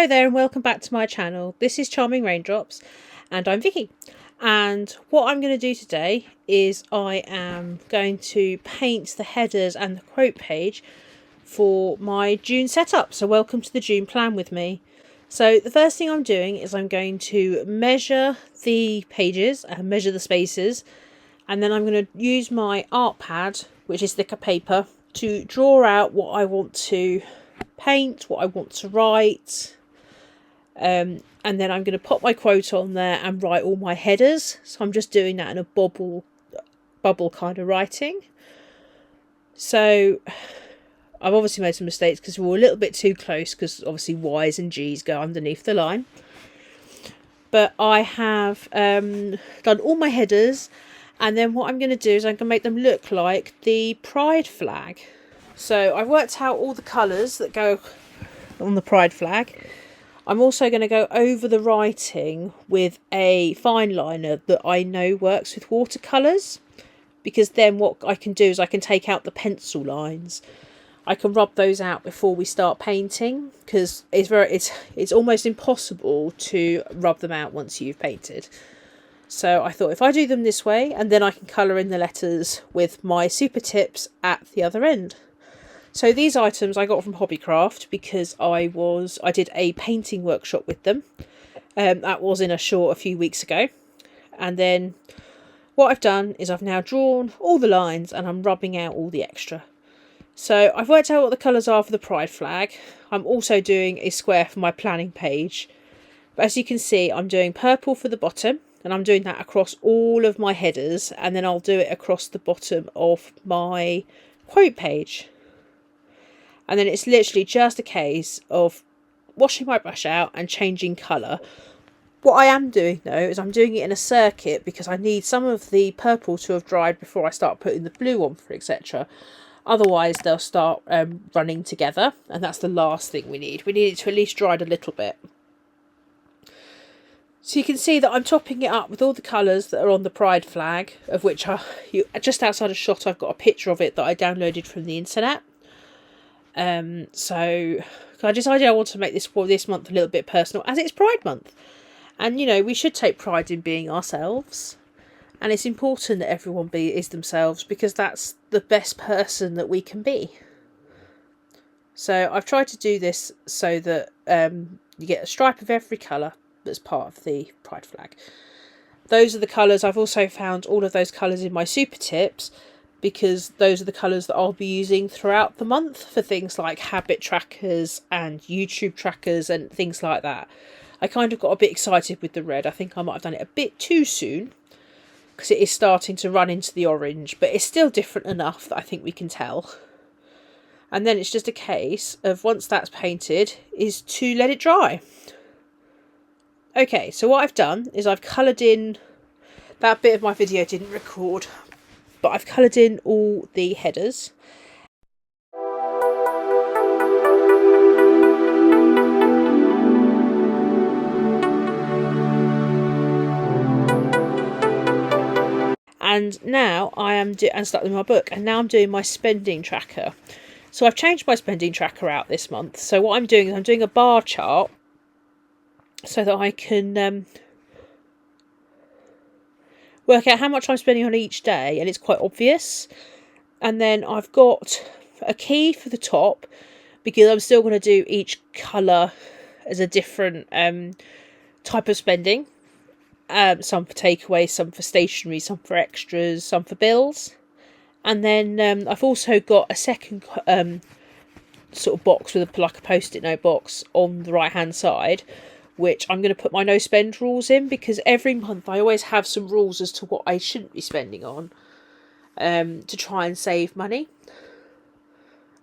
Hello there and welcome back to my channel. This is Charming Raindrops and I'm Vicky, and what I'm going to do today is I am going to paint the headers and the quote page for my June setup. So welcome to the June plan with me. So the first thing I'm doing is I'm going to measure the pages and measure the spaces, and then I'm going to use my art pad, which is thicker paper, to draw out what I want to paint, what I want to write, and then I'm going to pop my quote on there and write all my headers. So I'm just doing that in a bubble kind of writing. So I've obviously made some mistakes because we're a little bit too close, because obviously Y's and G's go underneath the line. But I have done all my headers, and then what I'm going to do is I'm going to make them look like the pride flag. So I've worked out all the colours that go on the pride flag. I'm also going to go over the writing with a fine liner that I know works with watercolours, because then what I can do is I can take out the pencil lines. I can rub those out before we start painting, because it's almost impossible to rub them out once you've painted. So I thought if I do them this way, and then I can colour in the letters with my super tips at the other end. So these items I got from Hobbycraft because I did a painting workshop with them. That was in a short a few weeks ago. And then what I've done is I've now drawn all the lines and I'm rubbing out all the extra. So I've worked out what the colours are for the pride flag. I'm also doing a square for my planning page. But as you can see, I'm doing purple for the bottom, and I'm doing that across all of my headers, and then I'll do it across the bottom of my quote page. And then it's literally just a case of washing my brush out and changing colour. What I am doing though is I'm doing it in a circuit, because I need some of the purple to have dried before I start putting the blue on, for etc. Otherwise they'll start running together, and that's the last thing we need. We need it to at least dry a little bit. So you can see that I'm topping it up with all the colours that are on the pride flag, of which just outside a shot I've got a picture of it that I downloaded from the internet. So I decided I want to make this month a little bit personal, as it's Pride Month. And, you know, we should take pride in being ourselves. And it's important that everyone is themselves, because that's the best person that we can be. So I've tried to do this so that you get a stripe of every colour that's part of the pride flag. Those are the colours. I've also found all of those colours in my super tips, because those are the colours that I'll be using throughout the month for things like habit trackers and YouTube trackers and things like that. I kind of got a bit excited with the red. I think I might have done it a bit too soon, because it is starting to run into the orange, but it's still different enough that I think we can tell. And then it's just a case of, once that's painted, is to let it dry. Okay, so what I've done is I've coloured in, that bit of my video didn't record, but I've coloured in all the headers. And now I am and stuck in my book, and now I'm doing my spending tracker. So I've changed my spending tracker out this month. So what I'm doing is I'm doing a bar chart, so that I can work out how much I'm spending on each day, and it's quite obvious. And then I've got a key for the top, because I'm still going to do each colour as a different type of spending. Some for takeaway, some for stationery, some for extras, some for bills. And then I've also got a second sort of box with like a post-it note box on the right hand side, which I'm going to put my no spend rules in, because every month I always have some rules as to what I shouldn't be spending on, to try and save money.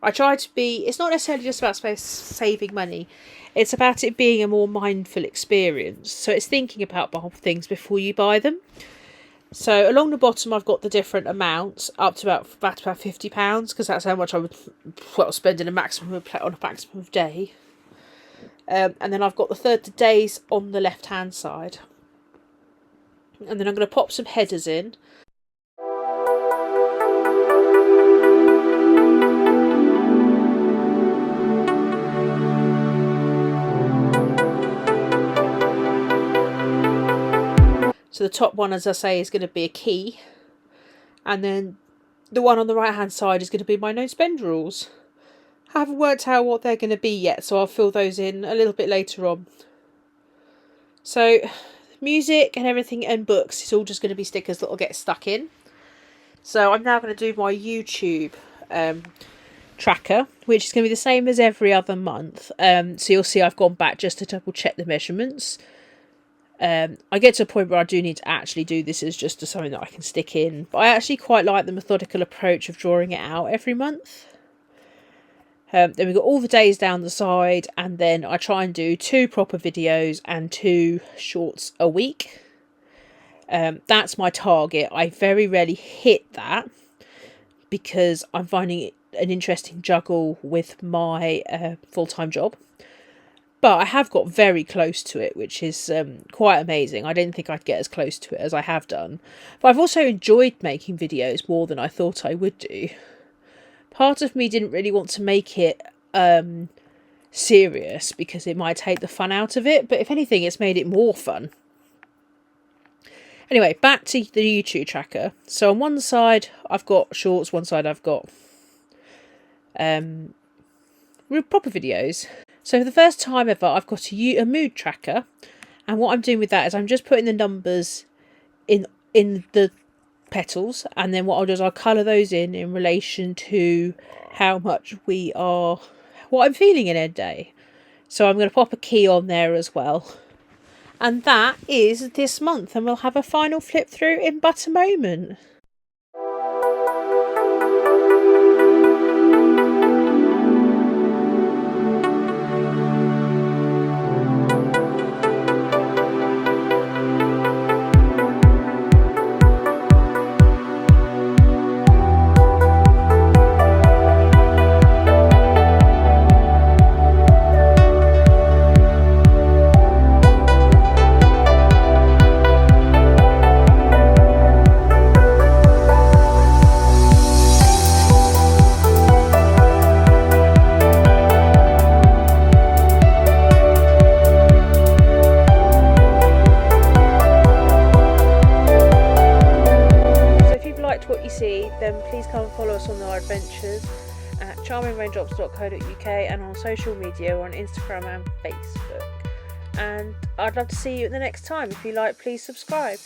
I try to be, it's not necessarily just about saving money, it's about it being a more mindful experience. So it's thinking about things before you buy them. So along the bottom I've got the different amounts up to about £50, because that's how much I would spend on a maximum of day. And then I've got the days on the left hand side. And then I'm going to pop some headers in. So the top one, as I say, is going to be a key. And then the one on the right hand side is going to be my no spend rules. I haven't worked out what they're going to be yet, so I'll fill those in a little bit later on. So music and everything and books is all just going to be stickers that will get stuck in. So I'm now going to do my YouTube tracker, which is going to be the same as every other month. So you'll see I've gone back just to double check the measurements. I get to a point where I do need to actually do this as just something that I can stick in. But I actually quite like the methodical approach of drawing it out every month. Then we've got all the days down the side, and then I try and do 2 proper videos and 2 shorts a week. That's my target. I very rarely hit that because I'm finding it an interesting juggle with my full-time job. But I have got very close to it, which is quite amazing. I didn't think I'd get as close to it as I have done. But I've also enjoyed making videos more than I thought I would do. Part of me didn't really want to make it serious because it might take the fun out of it. But if anything, it's made it more fun. Anyway, back to the YouTube tracker. So on one side, I've got shorts. One side, I've got proper videos. So for the first time ever, I've got a mood tracker. And what I'm doing with that is I'm just putting the numbers in the petals. And then what I'll do is I'll colour those in relation to how much what I'm feeling in a day. So I'm going to pop a key on there as well. And that is this month. And we'll have a final flip through in but a moment. Then please come and follow us on our adventures at charmingraindrops.co.uk and on social media or on Instagram and Facebook. And I'd love to see you at the next time. If you like, please subscribe.